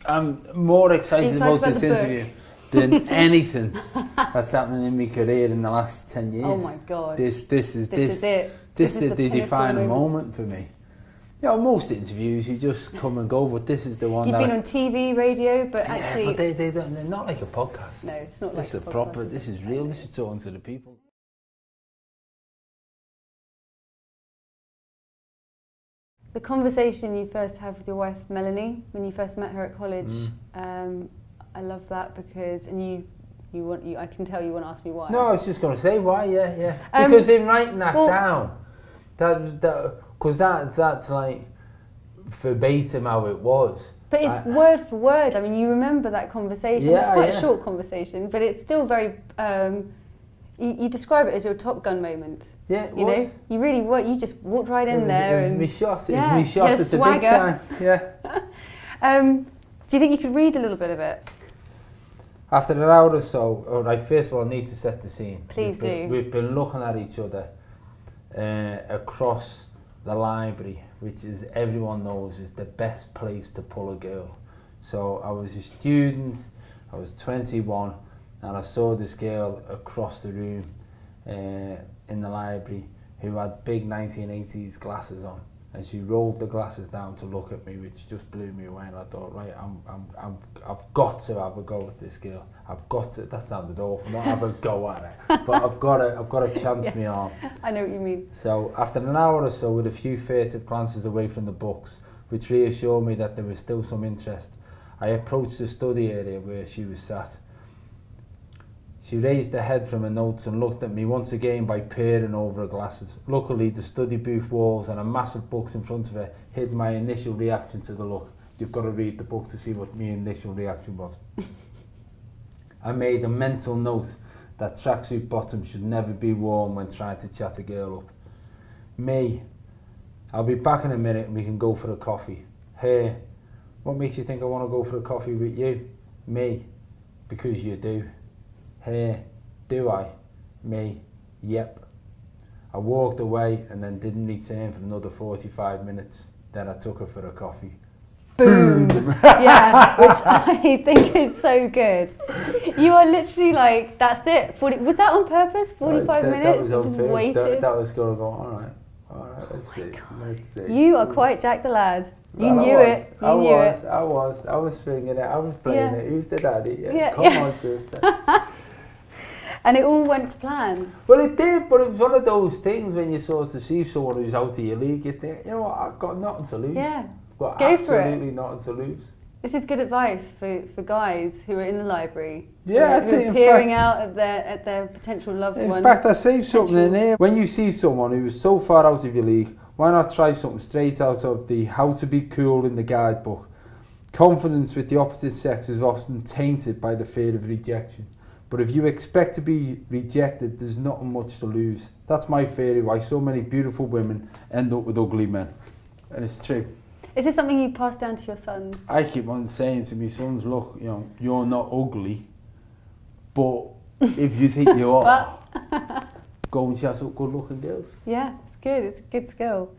I'm more excited about this interview than anything that's happening in my career in the last 10 years. Oh my God. This is it. This is the defining moment for me. You know, most interviews you just come and go, but this is the one. You've been on TV, radio, but actually, but they're not like a podcast. No, it's not this like is a proper. podcast. This is real. This is talking to the people. The conversation you first had with your wife, Melanie, when you first met her at college, I love that because, I can tell you want to ask me why. No, I was just going to say why, yeah. Because in writing that down, because that's like verbatim how it was. But it's word for word. I mean, you remember that conversation. Yeah, it's quite a short conversation, but it's still very. You describe it as your Top Gun moment. Yeah, it you was. know, you really you just walked right in there. It was me shot. It yeah, was me shot at the big time. Yeah. Do you think you could read a little bit of it? After an hour or so, I first of all need to set the scene. Please do. We've been looking at each other across the library, which is everyone knows is the best place to pull a girl. So I was a student, I was 21, and I saw this girl across the room in the library who had big 1980s glasses on, and she rolled the glasses down to look at me, which just blew me away. And I thought, right, I've got to have a go at this girl. I've got to. That sounded awful, not have a go at her, but I've got to chance me arm. I know what you mean. So after an hour or so, with a few furtive glances away from the books, which reassured me that there was still some interest, I approached the study area where she was sat. She raised her head from her notes and looked at me once again by peering over her glasses. Luckily, the study booth walls and a massive books in front of her hid my initial reaction to the look. You've got to read the book to see what my initial reaction was. I made a mental note that tracksuit bottoms should never be worn when trying to chat a girl up. Me, I'll be back in a minute and we can go for a coffee. Her, what makes you think I want to go for a coffee with you? Me, because you do. Her, do I? Me, yep. I walked away and then didn't return for another 45 minutes. Then I took her for a coffee. Boom! Yeah, which I think is so good. You are literally like, that's it. Was that on purpose? 45 minutes? That was on just purpose. waited? That was going to go, all right, let's see. You are quite Jack the Lad. You Well, knew it. I was swinging it. I was playing it. Who's the daddy? Come on, sister. And it all went to plan. Well, it did, but it was one of those things when you sort of see someone who's out of your league, you think, you know what, I've got nothing to lose. Yeah. I've got Go for it. absolutely nothing to lose. This is good advice for guys who are in the library. Yeah, who are peering out at their potential loved one. In fact, I saved something in here. When you see someone who is so far out of your league, why not try something straight out of the How to Be Cool in the guidebook? Confidence with the opposite sex is often tainted by the fear of rejection. But if you expect to be rejected, there's not much to lose. That's my theory why so many beautiful women end up with ugly men. And it's true. Is this something you pass down to your sons? I keep on saying to my sons, look, you know, you're not ugly, but if you think you are, go and chase up good looking girls. Yeah, it's good. It's a good skill.